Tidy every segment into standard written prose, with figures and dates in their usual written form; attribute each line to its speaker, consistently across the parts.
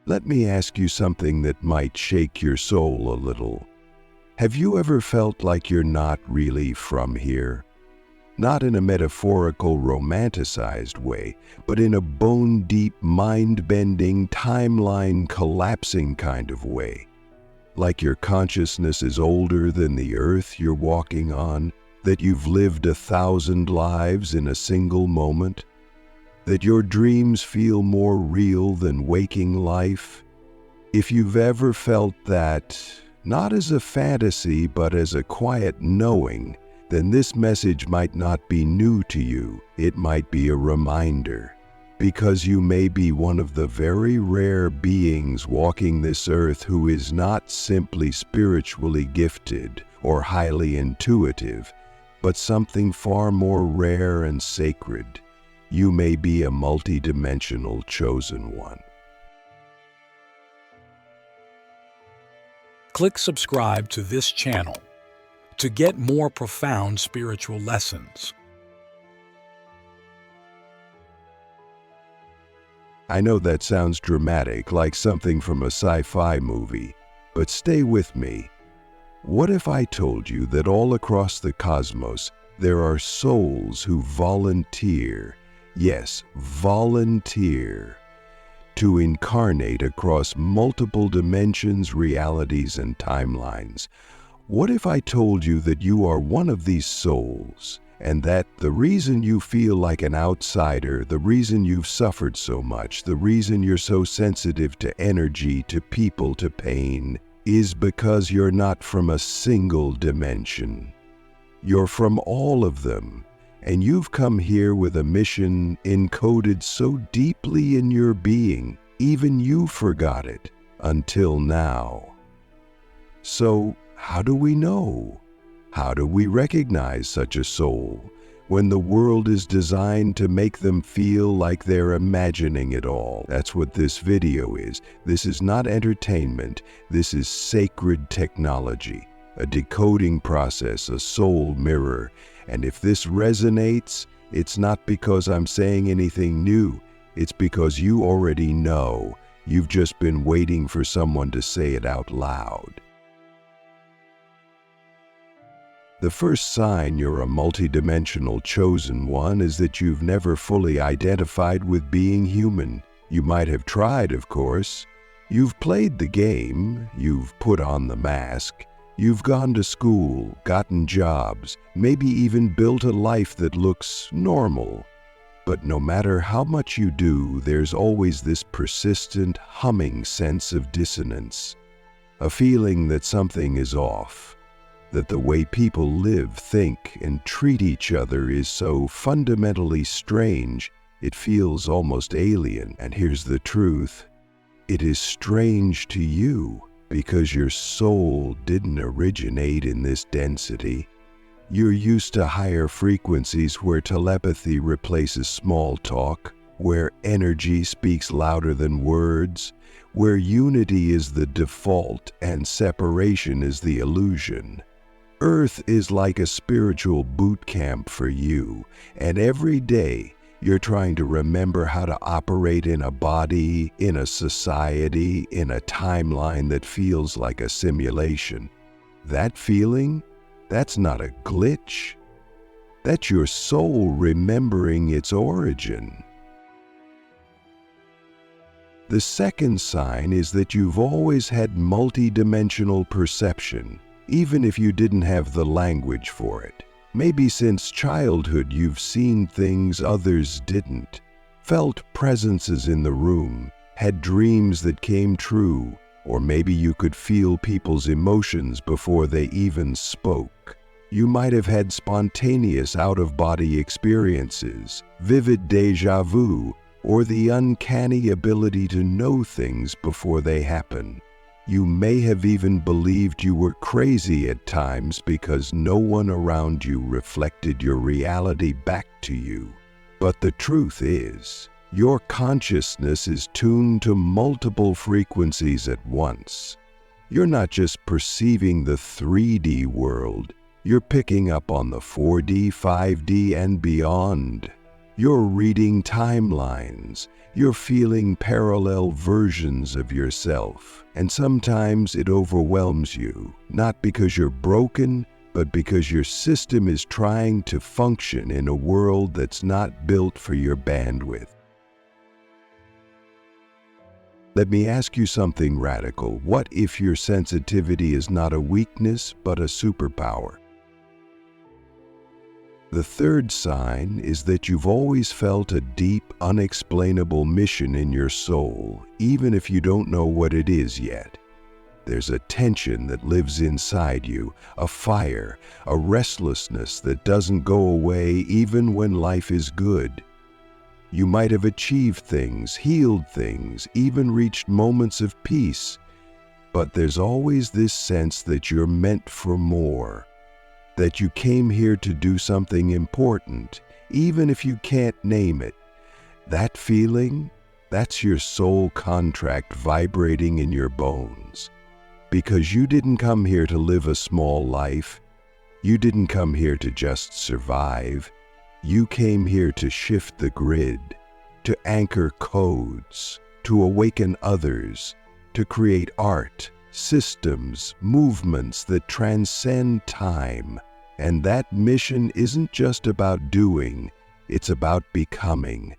Speaker 1: Let me ask you something that might shake your soul a little. Have you ever felt like you're not really from here? Not in a metaphorical, romanticized way, but in a bone-deep, mind-bending, timeline-collapsing kind of way. Like your consciousness is older than the earth you're walking on, that you've lived 1,000 lives in a single moment, that your dreams feel more real than waking life. If you've ever felt that, not as a fantasy but as a quiet knowing, then this message might not be new to you. It might be a reminder, because you may be one of the very rare beings walking this earth who is not simply spiritually gifted or highly intuitive, but something far more rare and sacred. You may be a multidimensional chosen one.
Speaker 2: Click subscribe to this channel to get more profound spiritual lessons.
Speaker 1: I know that sounds dramatic, like something from a sci-fi movie, but stay with me. What if I told you that all across the cosmos there are souls who volunteer, yes, volunteer, to incarnate across multiple dimensions, realities, and timelines? What if I told you that you are one of these souls, and that the reason you feel like an outsider, the reason you've suffered so much, the reason you're so sensitive to energy, to people, to pain, is because you're not from a single dimension. You're from all of them, and you've come here with a mission encoded so deeply in your being, even you forgot it until now. So, how do we know? How do we recognize such a soul when the world is designed to make them feel like they're imagining it all? That's what this video is. This is not entertainment. This is sacred technology, a decoding process, a soul mirror. And if this resonates, it's not because I'm saying anything new. It's because you already know. You've just been waiting for someone to say it out loud. The first sign you're a multidimensional chosen one is that you've never fully identified with being human. You might have tried, of course. You've played the game, you've put on the mask, you've gone to school, gotten jobs, maybe even built a life that looks normal. But no matter how much you do, there's always this persistent, humming sense of dissonance, a feeling that something is off, that the way people live, think, and treat each other is so fundamentally strange, it feels almost alien. And here's the truth. It is strange to you because your soul didn't originate in this density. You're used to higher frequencies where telepathy replaces small talk, where energy speaks louder than words, where unity is the default and separation is the illusion. Earth is like a spiritual boot camp for you, and every day you're trying to remember how to operate in a body, in a society, in a timeline that feels like a simulation. That feeling, that's not a glitch. That's your soul remembering its origin. The second sign is that you've always had multidimensional perception, even if you didn't have the language for it. Maybe since childhood you've seen things others didn't, felt presences in the room, had dreams that came true, or maybe you could feel people's emotions before they even spoke. You might have had spontaneous out-of-body experiences, vivid déjà vu, or the uncanny ability to know things before they happen. You may have even believed you were crazy at times because no one around you reflected your reality back to you. But the truth is, your consciousness is tuned to multiple frequencies at once. You're not just perceiving the 3D world, you're picking up on the 4D, 5D, and beyond. You're reading timelines. You're feeling parallel versions of yourself. And sometimes it overwhelms you, not because you're broken, but because your system is trying to function in a world that's not built for your bandwidth. Let me ask you something radical. What if your sensitivity is not a weakness, but a superpower? The third sign is that you've always felt a deep, unexplainable mission in your soul, even if you don't know what it is yet. There's a tension that lives inside you, a fire, a restlessness that doesn't go away even when life is good. You might have achieved things, healed things, even reached moments of peace, but there's always this sense that you're meant for more, that you came here to do something important, even if you can't name it. That feeling, that's your soul contract vibrating in your bones. Because you didn't come here to live a small life. You didn't come here to just survive. You came here to shift the grid, to anchor codes, to awaken others, to create art, systems, movements that transcend time. And that mission isn't just about doing, it's about becoming.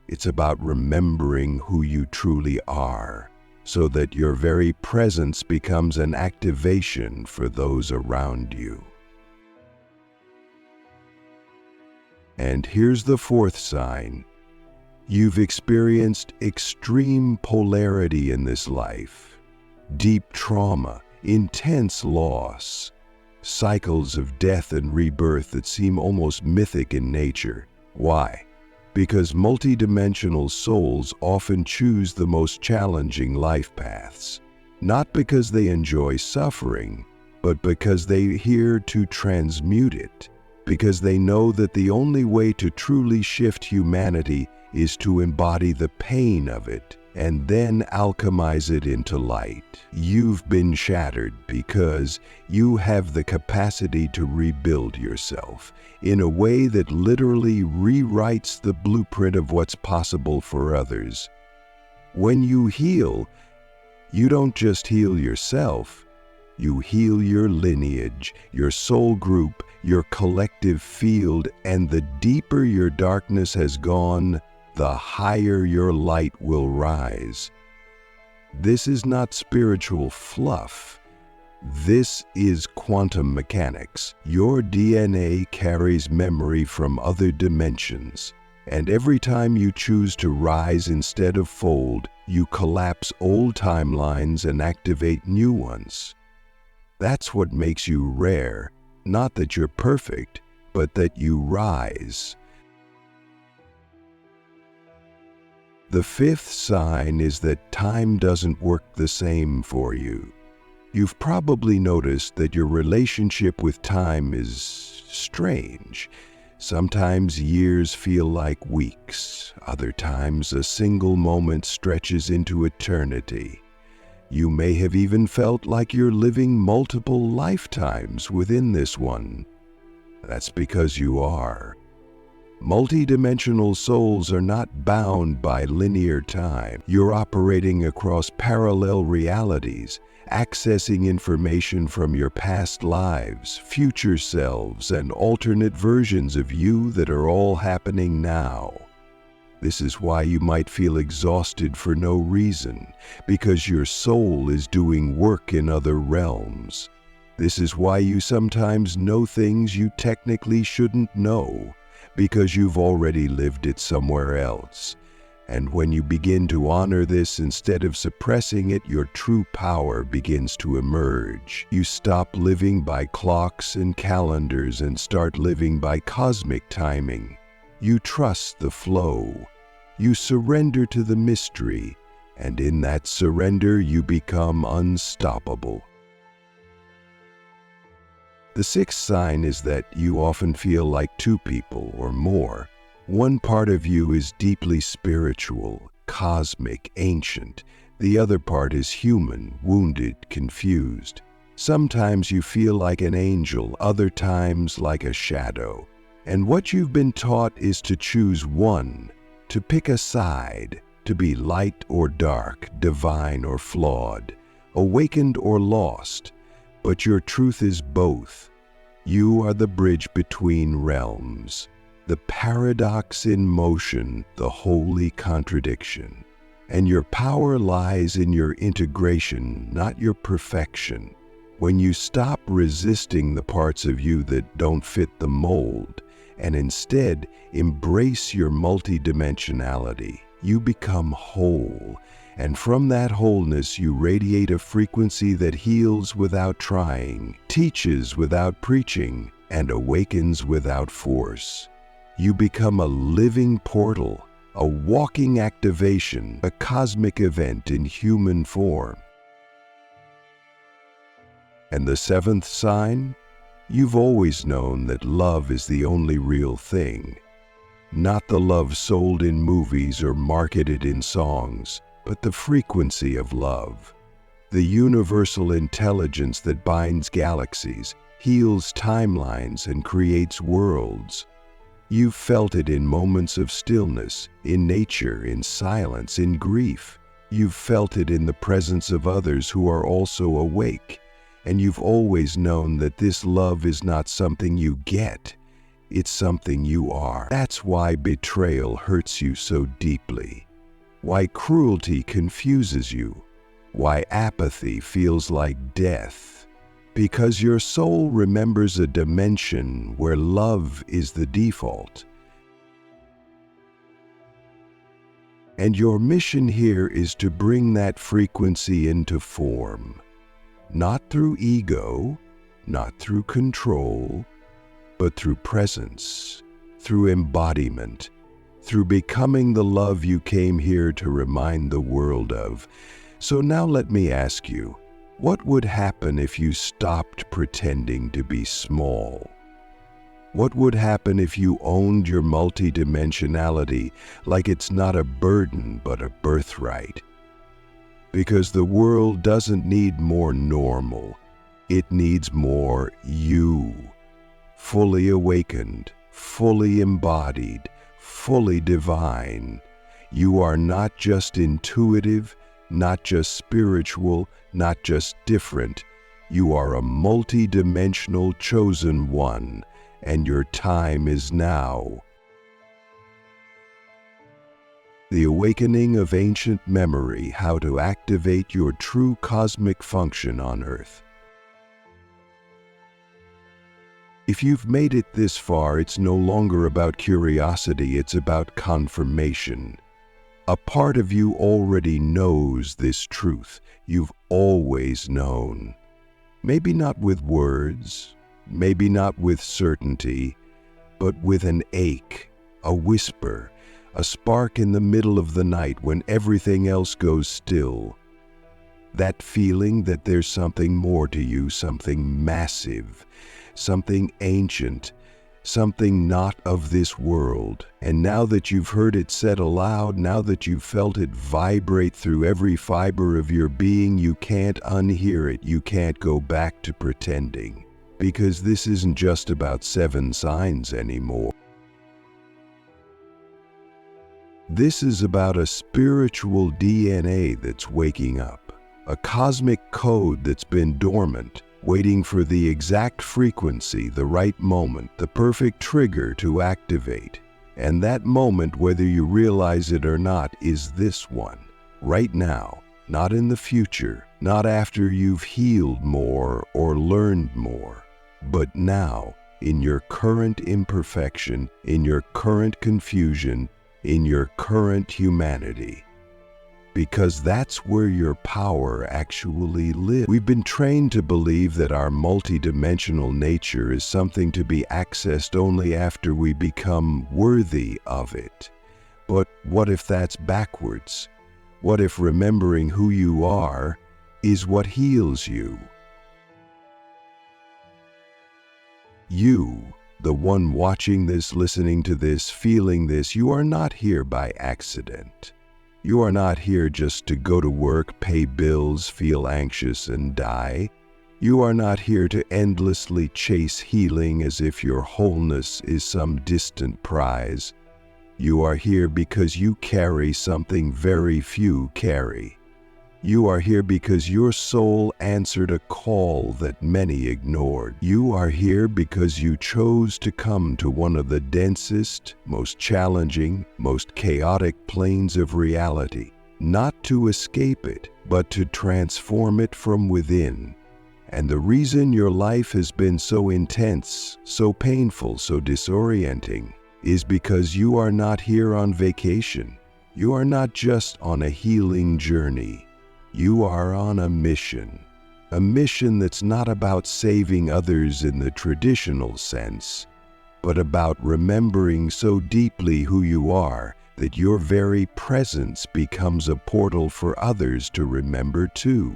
Speaker 1: It's about remembering who you truly are, so that your very presence becomes an activation for those around you. And here's the fourth sign. You've experienced extreme polarity in this life. Deep trauma, intense loss, cycles of death and rebirth that seem almost mythic in nature. Why? Because multidimensional souls often choose the most challenging life paths, not because they enjoy suffering, but because they're here to transmute it, because they know that the only way to truly shift humanity is to embody the pain of it and then alchemize it into light. You've been shattered because you have the capacity to rebuild yourself in a way that literally rewrites the blueprint of what's possible for others. When you heal, you don't just heal yourself, you heal your lineage, your soul group, your collective field, and the deeper your darkness has gone, the higher your light will rise. This is not spiritual fluff. This is quantum mechanics. Your DNA carries memory from other dimensions, and every time you choose to rise instead of fold, you collapse old timelines and activate new ones. That's what makes you rare, not that you're perfect, but that you rise. The fifth sign is that time doesn't work the same for you. You've probably noticed that your relationship with time is strange. Sometimes years feel like weeks. Other times a single moment stretches into eternity. You may have even felt like you're living multiple lifetimes within this one. That's because you are. Multidimensional souls are not bound by linear time. You're operating across parallel realities, accessing information from your past lives, future selves, and alternate versions of you that are all happening now. This is why you might feel exhausted for no reason, because your soul is doing work in other realms. This is why you sometimes know things you technically shouldn't know, because you've already lived it somewhere else. And when you begin to honor this instead of suppressing it, your true power begins to emerge. You stop living by clocks and calendars and start living by cosmic timing. You trust the flow. You surrender to the mystery, and in that surrender you become unstoppable. The sixth sign is that you often feel like two people or more. One part of you is deeply spiritual, cosmic, ancient. The other part is human, wounded, confused. Sometimes you feel like an angel, other times like a shadow. And what you've been taught is to choose one, to pick a side, to be light or dark, divine or flawed, awakened or lost. But your truth is both. You are the bridge between realms, the paradox in motion, the holy contradiction. And your power lies in your integration, not your perfection. When you stop resisting the parts of you that don't fit the mold, and instead embrace your multidimensionality, you become whole. And from that wholeness you radiate a frequency that heals without trying, teaches without preaching, and awakens without force. You become a living portal, a walking activation, a cosmic event in human form. And the seventh sign? You've always known that love is the only real thing. Not the love sold in movies or marketed in songs, but the frequency of love. The universal intelligence that binds galaxies, heals timelines, and creates worlds. You've felt it in moments of stillness, in nature, in silence, in grief. You've felt it in the presence of others who are also awake. And you've always known that this love is not something you get, it's something you are. That's why betrayal hurts you so deeply, why cruelty confuses you, why apathy feels like death. Because your soul remembers a dimension where love is the default. And your mission here is to bring that frequency into form. Not through ego, not through control, but through presence, through embodiment, through becoming the love you came here to remind the world of. So now let me ask you, what would happen if you stopped pretending to be small? What would happen if you owned your multidimensionality like it's not a burden but a birthright? Because the world doesn't need more normal, it needs more you. Fully awakened, fully embodied, fully divine. You are not just intuitive, not just spiritual, not just different. You are a multidimensional chosen one, and your time is now. The awakening of ancient memory, how to activate your true cosmic function on Earth. If you've made it this far, it's no longer about curiosity, it's about confirmation. A part of you already knows this truth. You've always known. Maybe not with words, maybe not with certainty, but with an ache, a whisper, a spark in the middle of the night when everything else goes still. That feeling that there's something more to you, something massive, something ancient, something not of this world. And now that you've heard it said aloud, now that you've felt it vibrate through every fiber of your being, you can't unhear it, you can't go back to pretending. Because this isn't just about 7 signs anymore. This is about a spiritual DNA that's waking up, a cosmic code that's been dormant, waiting for the exact frequency, the right moment, the perfect trigger to activate. And that moment, whether you realize it or not, is this one, right now, not in the future, not after you've healed more or learned more, but now, in your current imperfection, in your current confusion, in your current humanity. Because that's where your power actually lives. We've been trained to believe that our multidimensional nature is something to be accessed only after we become worthy of it. But what if that's backwards? What if remembering who you are is what heals you? You, the one watching this, listening to this, feeling this, you are not here by accident. You are not here just to go to work, pay bills, feel anxious, and die. You are not here to endlessly chase healing as if your wholeness is some distant prize. You are here because you carry something very few carry. You are here because your soul answered a call that many ignored. You are here because you chose to come to one of the densest, most challenging, most chaotic planes of reality, not to escape it, but to transform it from within. And the reason your life has been so intense, so painful, so disorienting, is because you are not here on vacation. You are not just on a healing journey. You are on a mission that's not about saving others in the traditional sense, but about remembering so deeply who you are that your very presence becomes a portal for others to remember too.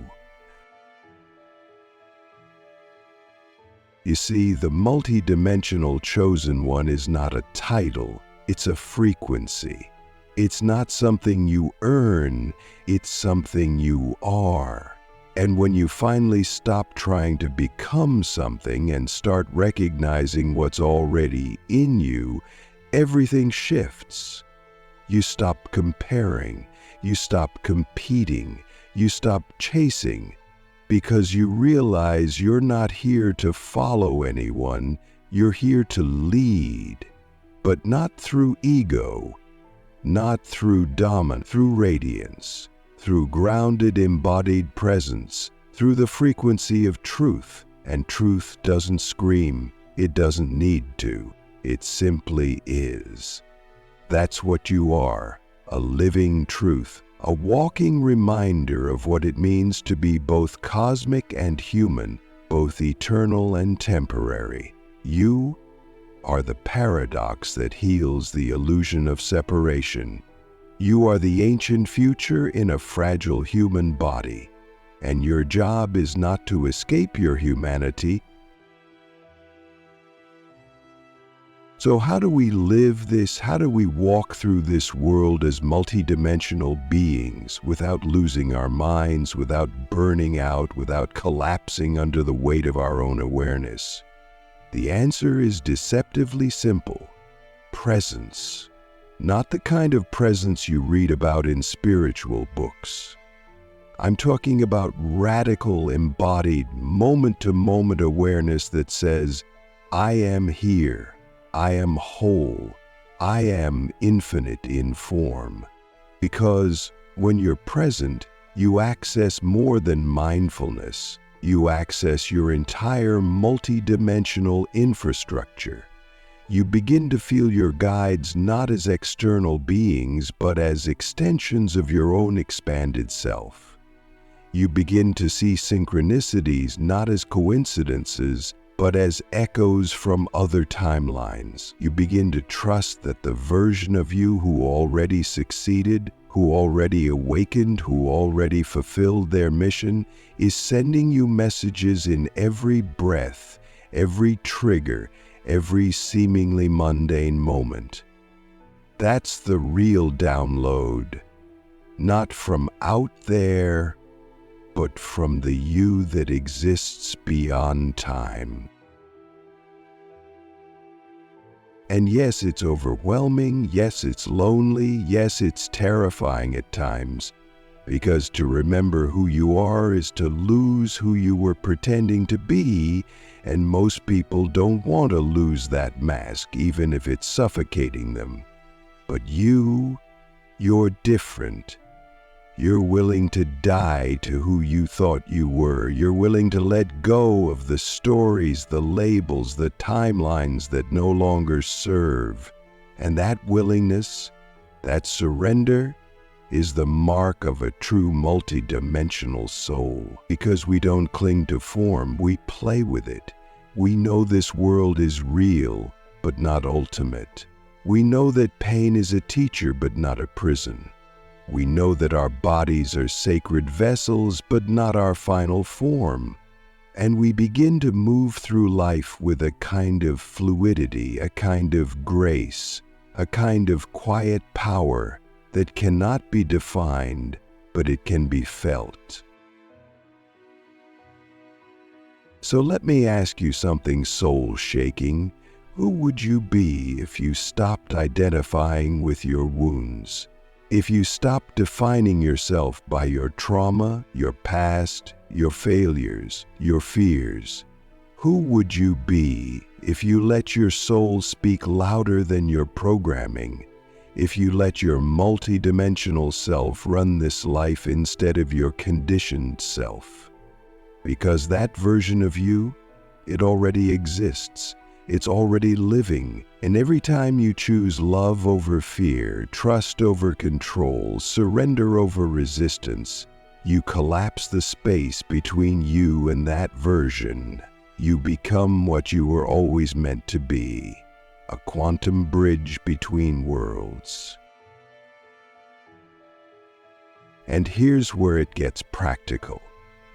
Speaker 1: You see, the multidimensional chosen one is not a title, it's a frequency. It's not something you earn, it's something you are. And when you finally stop trying to become something and start recognizing what's already in you, everything shifts. You stop comparing, you stop competing, you stop chasing, because you realize you're not here to follow anyone, you're here to lead, but not through ego. Not through dominance, through radiance, through grounded embodied presence, through the frequency of truth. And truth doesn't scream, it doesn't need to, it simply is. That's what you are, a living truth, a walking reminder of what it means to be both cosmic and human, both eternal and temporary. You are the paradox that heals the illusion of separation. You are the ancient future in a fragile human body, and your job is not to escape your humanity. So how do we live this? How do we walk through this world as multidimensional beings without losing our minds, without burning out, without collapsing under the weight of our own awareness? The answer is deceptively simple: presence. Not the kind of presence you read about in spiritual books. I'm talking about radical, embodied, moment-to-moment awareness that says, I am here, I am whole, I am infinite in form. Because when you're present, you access more than mindfulness. You access your entire multidimensional infrastructure. You begin to feel your guides not as external beings, but as extensions of your own expanded self. You begin to see synchronicities not as coincidences, but as echoes from other timelines. You begin to trust that the version of you who already succeeded, who already awakened, who already fulfilled their mission, is sending you messages in every breath, every trigger, every seemingly mundane moment. That's the real download, not from out there, but from the you that exists beyond time. And yes, it's overwhelming, yes, it's lonely, yes, it's terrifying at times, because to remember who you are is to lose who you were pretending to be, and most people don't want to lose that mask, even if it's suffocating them. But you're different. You're willing to die to who you thought you were. You're willing to let go of the stories, the labels, the timelines that no longer serve. And that willingness, that surrender, is the mark of a true multidimensional soul. Because we don't cling to form, we play with it. We know this world is real, but not ultimate. We know that pain is a teacher, but not a prison. We know that our bodies are sacred vessels, but not our final form. And we begin to move through life with a kind of fluidity, a kind of grace, a kind of quiet power that cannot be defined, but it can be felt. So let me ask you something soul-shaking. Who would you be if you stopped identifying with your wounds? If you stopped defining yourself by your trauma, your past, your failures, your fears? Who would you be if you let your soul speak louder than your programming? If you let your multidimensional self run this life instead of your conditioned self? Because that version of you, it already exists. It's already living. And every time you choose love over fear, trust over control, surrender over resistance, you collapse the space between you and that version. You become what you were always meant to be, a quantum bridge between worlds. And here's where it gets practical.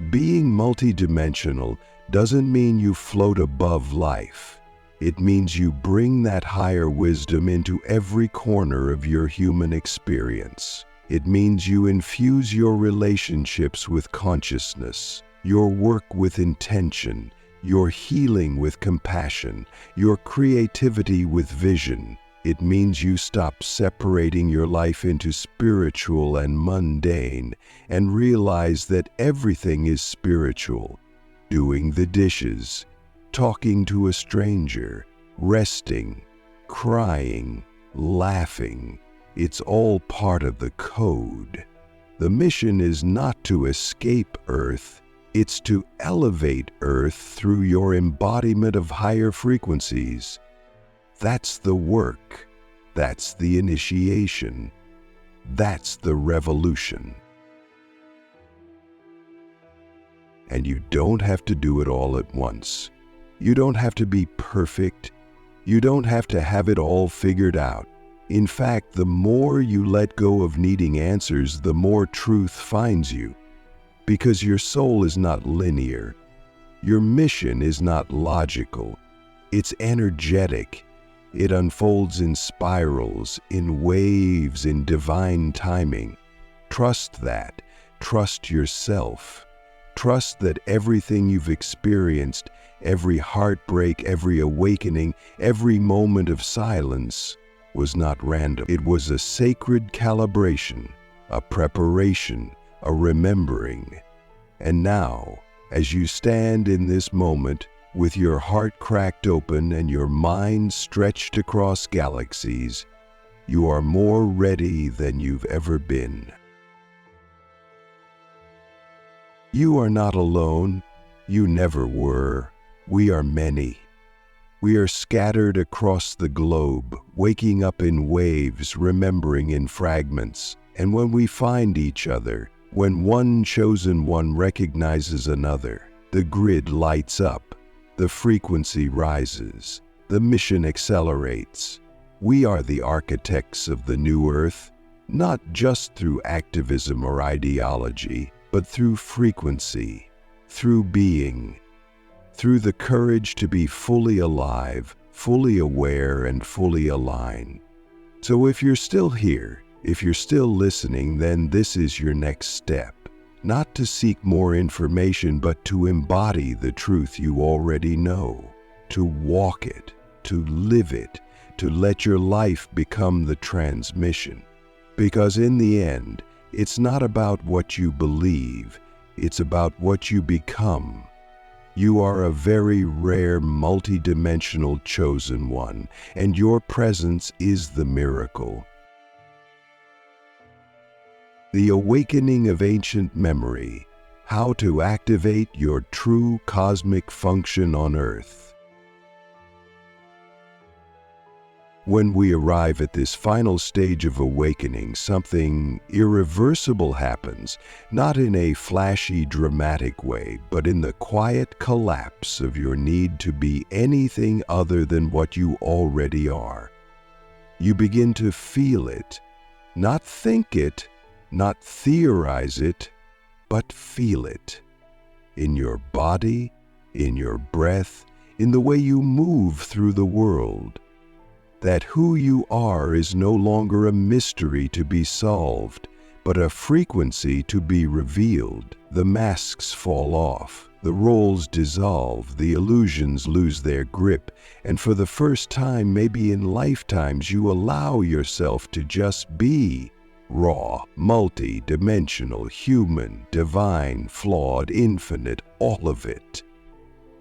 Speaker 1: Being multidimensional doesn't mean you float above life. It means you bring that higher wisdom into every corner of your human experience. It means you infuse your relationships with consciousness, your work with intention, your healing with compassion, your creativity with vision. It means you stop separating your life into spiritual and mundane and realize that everything is spiritual. Doing the dishes, talking to a stranger, resting, crying, laughing. It's all part of the code. The mission is not to escape Earth. It's to elevate Earth through your embodiment of higher frequencies. That's the work. That's the initiation. That's the revolution. And you don't have to do it all at once. You don't have to be perfect. You don't have to have it all figured out. In fact, the more you let go of needing answers, the more truth finds you. Because your soul is not linear. Your mission is not logical. It's energetic. It unfolds in spirals, in waves, in divine timing. Trust that. Trust yourself. Trust that everything you've experienced, every heartbreak, every awakening, every moment of silence, was not random. It was a sacred calibration, a preparation, a remembering. And now, as you stand in this moment, with your heart cracked open and your mind stretched across galaxies, you are more ready than you've ever been. You are not alone. You never were. We are many. We are scattered across the globe, waking up in waves, remembering in fragments. And when we find each other, when one chosen one recognizes another, the grid lights up. The frequency rises. The mission accelerates. We are the architects of the new Earth, not just through activism or ideology, but through frequency, through being, through the courage to be fully alive, fully aware, and fully aligned. So if you're still here, if you're still listening, then this is your next step. Not to seek more information, but to embody the truth you already know, to walk it, to live it, to let your life become the transmission. Because in the end, it's not about what you believe, it's about what you become. You are a very rare, multidimensional chosen one, and your presence is the miracle. The awakening of ancient memory, how to activate your true cosmic function on Earth. When we arrive at this final stage of awakening, something irreversible happens, not in a flashy, dramatic way, but in the quiet collapse of your need to be anything other than what you already are. You begin to feel it, not think it, not theorize it, but feel it. In your body, in your breath, in the way you move through the world. That who you are is no longer a mystery to be solved, but a frequency to be revealed. The masks fall off. The roles dissolve, the illusions lose their grip, and for the first time, maybe in lifetimes, you allow yourself to just be raw, multi-dimensional, human, divine, flawed, infinite, all of it.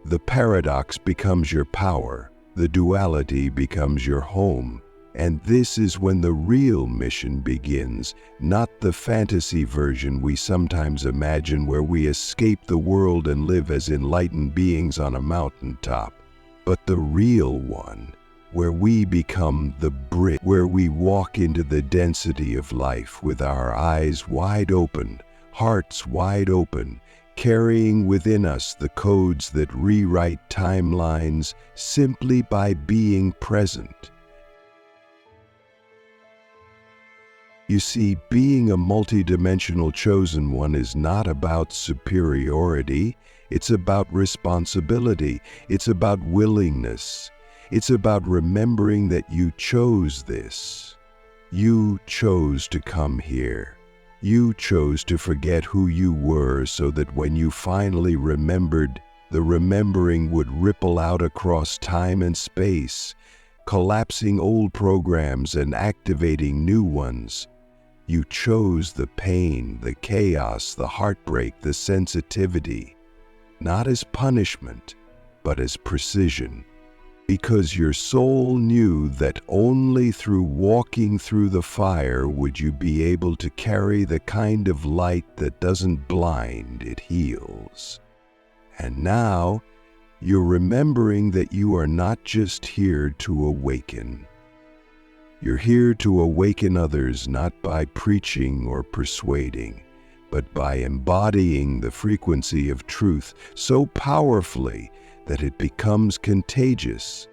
Speaker 1: The paradox becomes your power, the duality becomes your home, and this is when the real mission begins, not the fantasy version we sometimes imagine where we escape the world and live as enlightened beings on a mountaintop, but the real one, where we become the bridge, where we walk into the density of life with our eyes wide open, hearts wide open, carrying within us the codes that rewrite timelines simply by being present. You see, being a multidimensional chosen one is not about superiority, it's about responsibility, it's about willingness, it's about remembering that you chose this. You chose to come here. You chose to forget who you were so that when you finally remembered, the remembering would ripple out across time and space, collapsing old programs and activating new ones. You chose the pain, the chaos, the heartbreak, the sensitivity, not as punishment, but as precision. Because your soul knew that only through walking through the fire would you be able to carry the kind of light that doesn't blind, it heals. And now, you're remembering that you are not just here to awaken. You're here to awaken others not by preaching or persuading, but by embodying the frequency of truth so powerfully that it becomes contagious.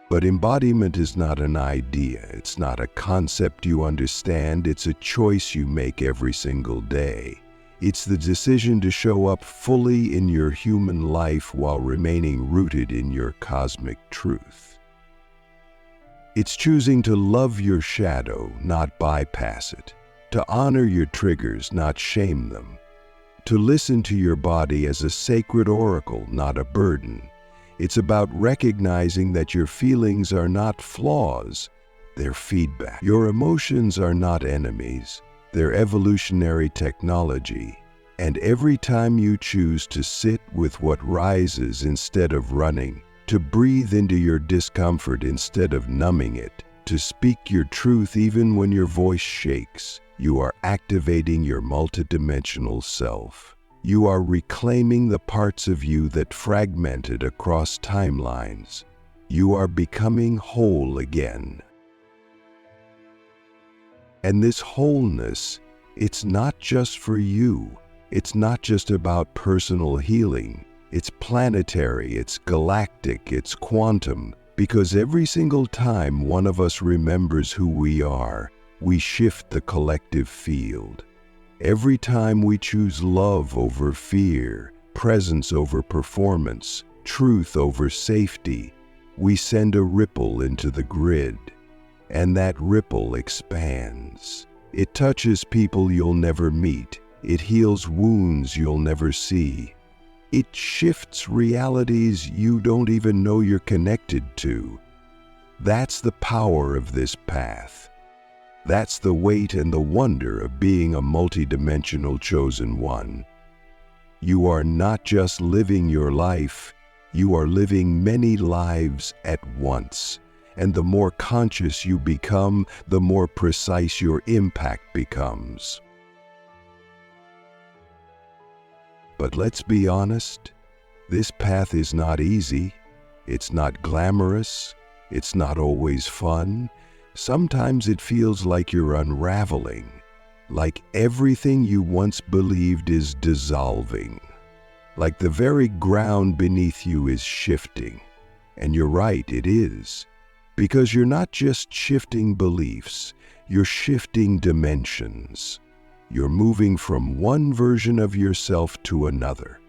Speaker 1: But embodiment is not an idea, it's not a concept you understand, it's a choice you make every single day. It's the decision to show up fully in your human life while remaining rooted in your cosmic truth. It's choosing to love your shadow, not bypass it, to honor your triggers, not shame them, to listen to your body as a sacred oracle, not a burden. It's about recognizing that your feelings are not flaws, they're feedback. Your emotions are not enemies, they're evolutionary technology. And every time you choose to sit with what rises instead of running, to breathe into your discomfort instead of numbing it, to speak your truth even when your voice shakes, you are activating your multidimensional self. You are reclaiming the parts of you that fragmented across timelines. You are becoming whole again. And this wholeness, it's not just for you. It's not just about personal healing. It's planetary, it's galactic, it's quantum. Because every single time one of us remembers who we are, we shift the collective field. Every time we choose love over fear, presence over performance, truth over safety, we send a ripple into the grid. And that ripple expands. It touches people you'll never meet. It heals wounds you'll never see. It shifts realities you don't even know you're connected to. That's the power of this path. That's the weight and the wonder of being a multidimensional chosen one. You are not just living your life, you are living many lives at once. And the more conscious you become, the more precise your impact becomes. But let's be honest, this path is not easy, it's not glamorous, it's not always fun. Sometimes it feels like you're unraveling, like everything you once believed is dissolving, like the very ground beneath you is shifting. And you're right, it is, because you're not just shifting beliefs, you're shifting dimensions. You're moving from one version of yourself to another.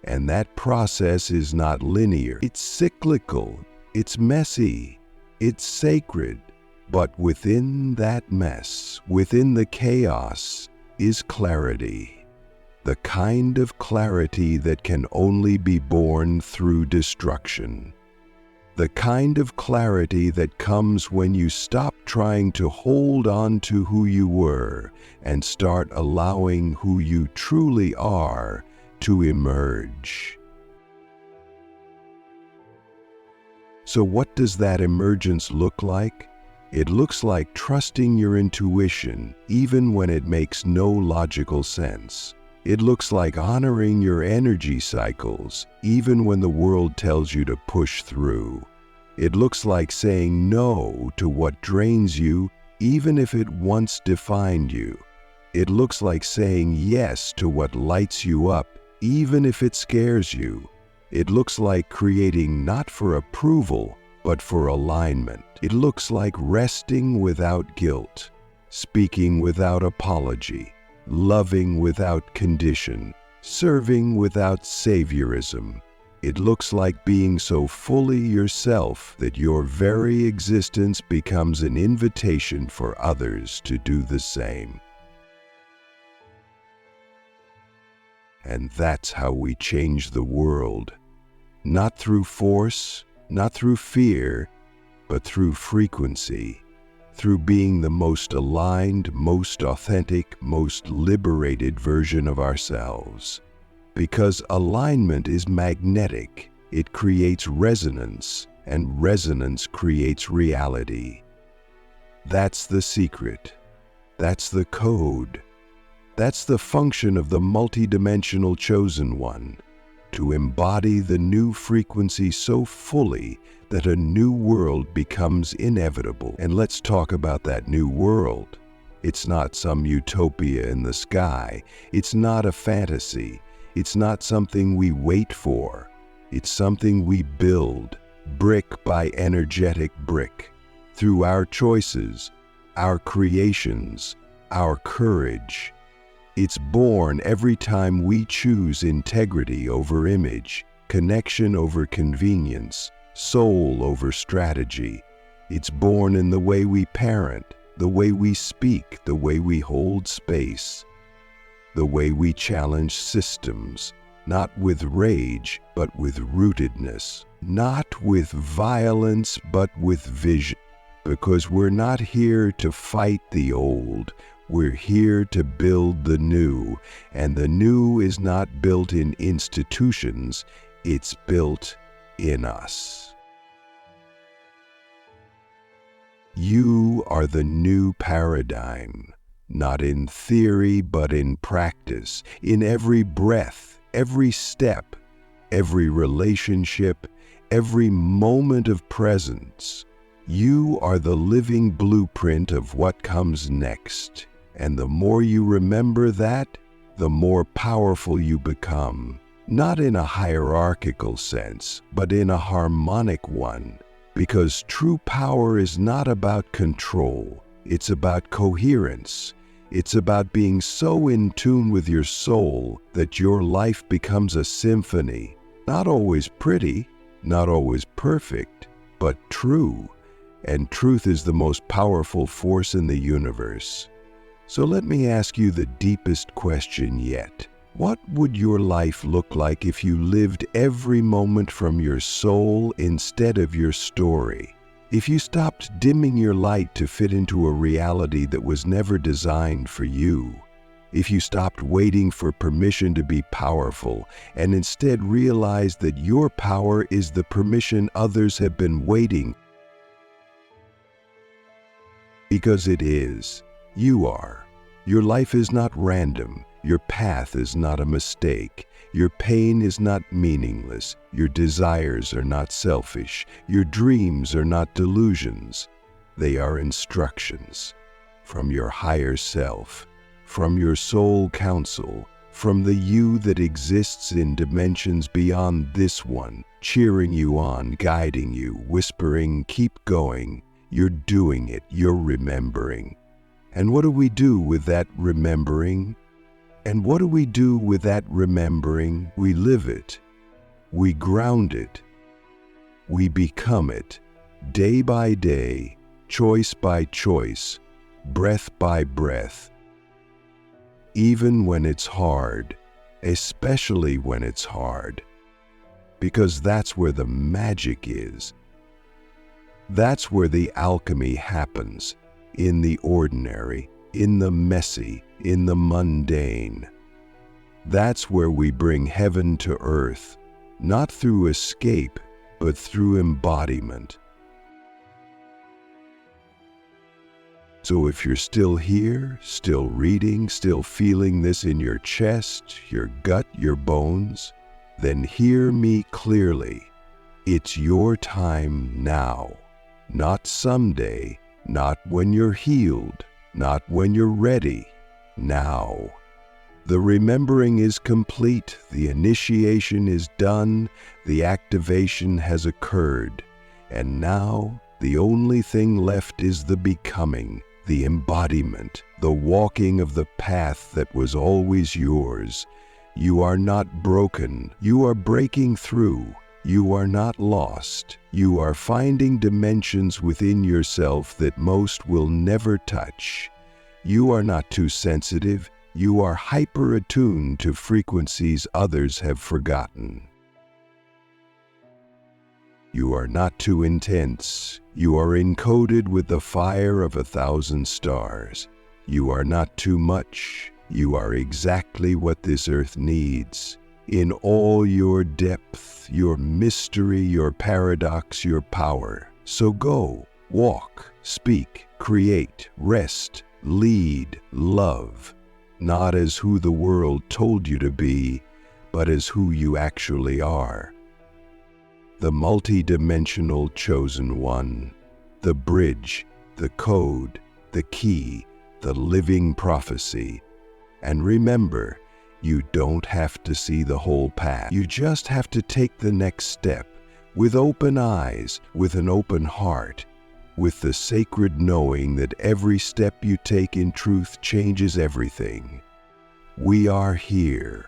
Speaker 1: And that process is not linear. It's cyclical, it's messy, it's sacred. But within that mess, within the chaos, is clarity. the kind of clarity that can only be born through destruction. The kind of clarity that comes when you stop trying to hold on to who you were and start allowing who you truly are to emerge. So what does that emergence look like? It looks like trusting your intuition even when it makes no logical sense. It looks like honoring your energy cycles, even when the world tells you to push through. It looks like saying no to what drains you, even if it once defined you. It looks like saying yes to what lights you up, even if it scares you. It looks like creating not for approval, but for alignment. It looks like resting without guilt, speaking without apology, loving without condition, serving without saviorism. It looks like being so fully yourself that your very existence becomes an invitation for others to do the same. And that's how we change the world. Not through force, not through fear, but through frequency. Through being the most aligned, most authentic, most liberated version of ourselves. Because alignment is magnetic, it creates resonance, and resonance creates reality. That's the secret. That's the code. That's the function of the multidimensional chosen one, to embody the new frequency so fully that a new world becomes inevitable. And let's talk about that new world. It's not some utopia in the sky. It's not a fantasy. It's not something we wait for. It's something we build, brick by energetic brick, through our choices, our creations, our courage. It's born every time we choose integrity over image, connection over convenience, soul over strategy. It's born in the way we parent, the way we speak, the way we hold space, the way we challenge systems, not with rage, but with rootedness, not with violence, but with vision. Because we're not here to fight the old, we're here to build the new, and the new is not built in institutions, it's built in us. You are the new paradigm, not in theory but in practice, in every breath, every step, every relationship, every moment of presence. You are the living blueprint of what comes next. And the more you remember that, the more powerful you become. Not in a hierarchical sense, but in a harmonic one. Because true power is not about control. It's about coherence. It's about being so in tune with your soul that your life becomes a symphony. Not always pretty, not always perfect, but true. And truth is the most powerful force in the universe. So let me ask you the deepest question yet. What would your life look like if you lived every moment from your soul instead of your story? If you stopped dimming your light to fit into a reality that was never designed for you? If you stopped waiting for permission to be powerful and instead realized that your power is the permission others have been waiting? Because it is. You are. Your life is not random. Your path is not a mistake. Your pain is not meaningless. Your desires are not selfish. Your dreams are not delusions. They are instructions from your higher self, from your soul counsel, from the you that exists in dimensions beyond this one, cheering you on, guiding you, whispering, keep going. You're doing it. You're remembering. And what do we do with that remembering? And what do we do with that remembering? We live it. We ground it. We become it, day by day, choice by choice, breath by breath. Even when it's hard, especially when it's hard, because that's where the magic is. That's where the alchemy happens, in the ordinary, in the messy, in the mundane. That's where we bring heaven to earth, not through escape, but through embodiment. So if you're still here, still reading, still feeling this in your chest, your gut, your bones, then hear me clearly. It's your time now, not someday, not when you're healed, not when you're ready, now. The remembering is complete, the initiation is done, the activation has occurred, and now the only thing left is the becoming, the embodiment, the walking of the path that was always yours. You are not broken, you are breaking through. You are not lost. You are finding dimensions within yourself that most will never touch. You are not too sensitive. You are hyper-attuned to frequencies others have forgotten. You are not too intense. You are encoded with the fire of 1,000 stars. You are not too much. You are exactly what this earth needs. In all your depth, your mystery, your paradox, your power. So go, walk, speak, create, rest, lead, love. Not as who the world told you to be, but as who you actually are. The multidimensional chosen one, the bridge, the code, the key, the living prophecy. And remember, you don't have to see the whole path. You just have to take the next step, with open eyes, with an open heart, with the sacred knowing that every step you take in truth changes everything. We are here.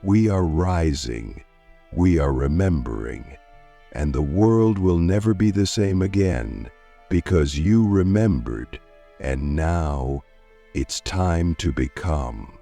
Speaker 1: We are rising. We are remembering. And the world will never be the same again, because you remembered, and now it's time to become.